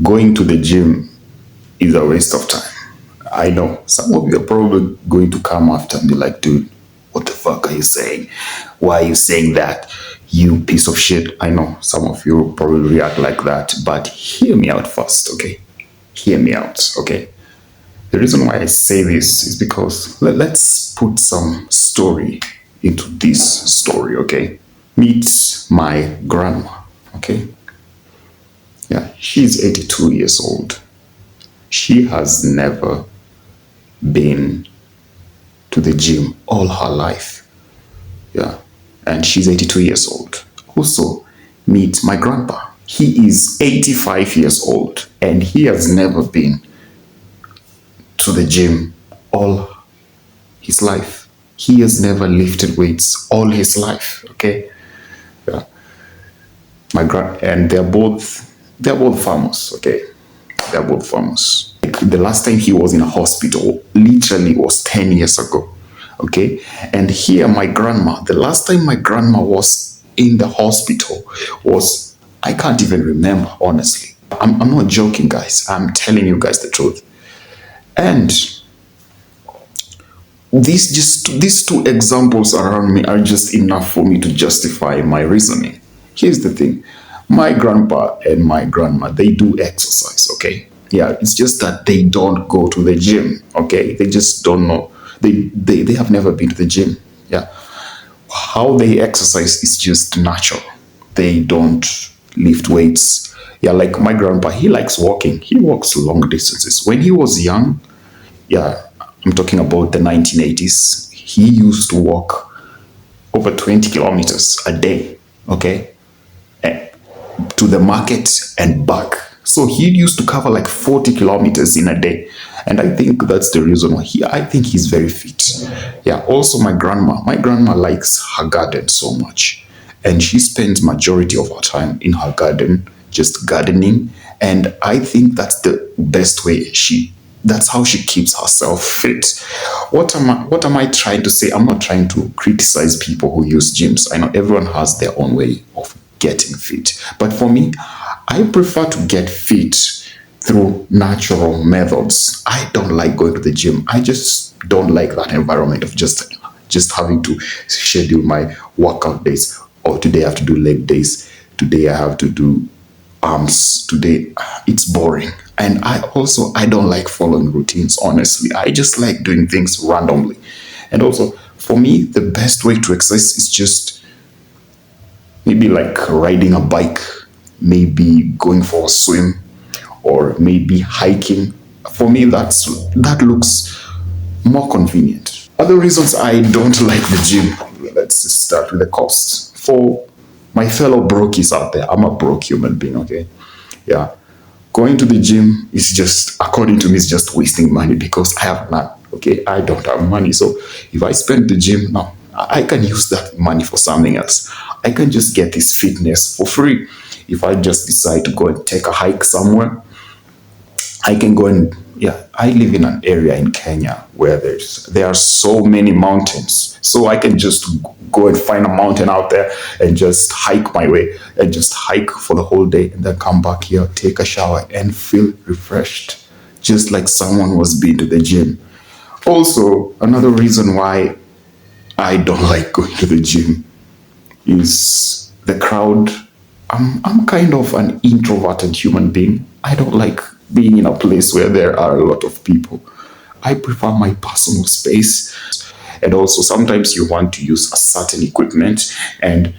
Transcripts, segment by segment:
Going to the gym is a waste of time. I know some of you are probably going to come after and be like, dude, what the fuck are you saying? Why are you saying that? You piece of shit. I know some of you will probably react like that, but hear me out first, okay? Hear me out, okay? The reason why I say this is because let's put some story into this story, okay? Meet my grandma, okay? Yeah, she's 82 years old. She has never been to the gym all her life. Yeah, and she's 82 years old. Also, meet my grandpa. He is 85 years old and he has never been to the gym all his life. He has never lifted weights all his life. Okay, yeah. And they're both farmers. Okay, they're both farmers. The last time he was in a hospital literally was 10 years ago. Okay, and here my grandma. The last time my grandma was in the hospital was, I can't even remember honestly. I'm not joking, guys. I'm telling you guys the truth. And these two examples around me are just enough for me to justify my reasoning. Here's the thing. My grandpa and my grandma, they do exercise, okay? Yeah, it's just that they don't go to the gym, okay? They just don't know. They have never been to the gym. Yeah. How they exercise is just natural. They don't lift weights. Yeah, like my grandpa, he likes walking. He walks long distances. When he was young, yeah, I'm talking about the 1980s. He used to walk over 20 kilometers a day, okay, to the market and back. So he used to cover like 40 kilometers in a day. And I think that's the reason why I think he's very fit. Yeah, also my grandma likes her garden so much. And she spends majority of her time in her garden, just gardening. And I think that's the best way that's how she keeps herself fit. What am I trying to say? I'm not trying to criticize people who use gyms. I know everyone has their own way of getting fit. But for me, I prefer to get fit through natural methods. I don't like going to the gym. I just don't like that environment of just having to schedule my workout days. Or today I have to do leg days. Today I have to do arms. Today it's boring. And I don't like following routines, honestly. I just like doing things randomly. And also for me, the best way to exercise is just maybe like riding a bike, maybe going for a swim, or maybe hiking. For me, that looks more convenient. Other reasons I don't like the gym. Let's just start with the cost. For my fellow brokies out there, I'm a broke human being, okay? Yeah. Going to the gym is just, according to me, is just wasting money because I have none. Okay, I don't have money. So if I spend the gym now, I can use that money for something else. I can just get this fitness for free. If I just decide to go and take a hike somewhere, I can go and, yeah, I live in an area in Kenya where there are so many mountains. So I can just go and find a mountain out there and just hike my way and just hike for the whole day and then come back here, take a shower and feel refreshed, just like someone was been to the gym. Also, another reason why I don't like going to the gym is the crowd. I'm kind of an introverted human being. I don't like being in a place where there are a lot of people. I prefer my personal space. And also, sometimes you want to use a certain equipment and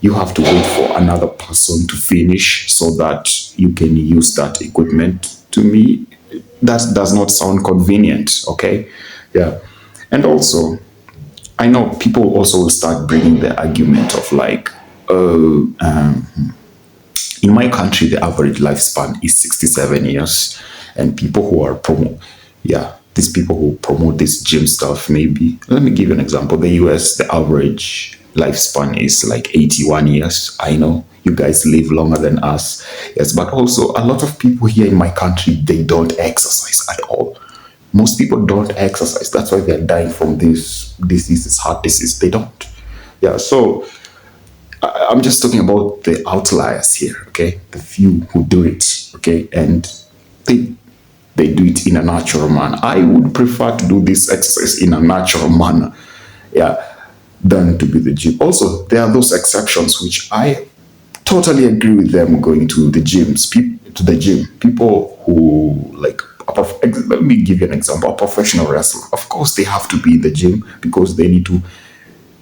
you have to wait for another person to finish so that you can use that equipment. To me, that does not sound convenient, okay? Yeah. And also, I know people also will start bringing the argument of like, oh, in my country, the average lifespan is 67 years. And people who are these people who promote this gym stuff, maybe, let me give you an example. The US, the average lifespan is like 81 years. I know you guys live longer than us. Yes, but also a lot of people here in my country, they don't exercise at all. Most people don't exercise. That's why they're dying from this diseases, heart disease. They don't. Yeah, so I'm just talking about the outliers here, okay? The few who do it. okay, and they they do it in a natural manner. I would prefer to do this exercise in a natural manner, yeah, than to be the gym. Also, there are those exceptions which I totally agree with them going to the gyms, to the gym. People who like, let me give you an example. A professional wrestler, of course, they have to be in the gym because they need to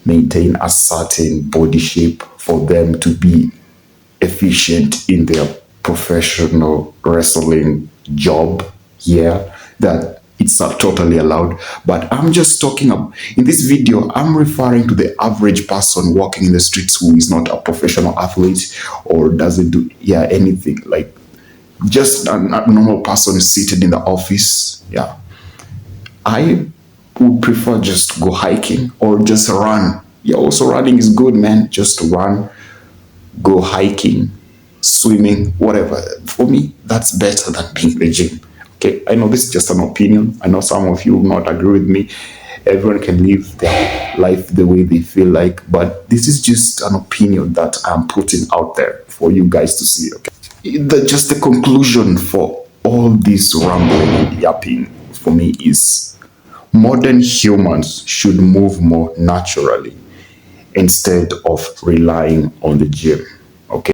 maintain a certain body shape for them to be efficient in their professional wrestling job. Yeah, that it's not totally allowed. But I'm just talking about, in this video, I'm referring to the average person walking in the streets who is not a professional athlete or doesn't do, yeah, anything. Like just a normal person seated in the office. Yeah, I would prefer just go hiking or just run. Yeah, also running is good, man. Just run, go hiking, swimming, whatever. For me, that's better than being in the gym. Okay, I know this is just an opinion. I know some of you will not agree with me. Everyone can live their life the way they feel like, but this is just an opinion that I'm putting out there for you guys to see. Okay, just the conclusion for all this rambling and yapping for me is modern humans should move more naturally instead of relying on the gym. Okay.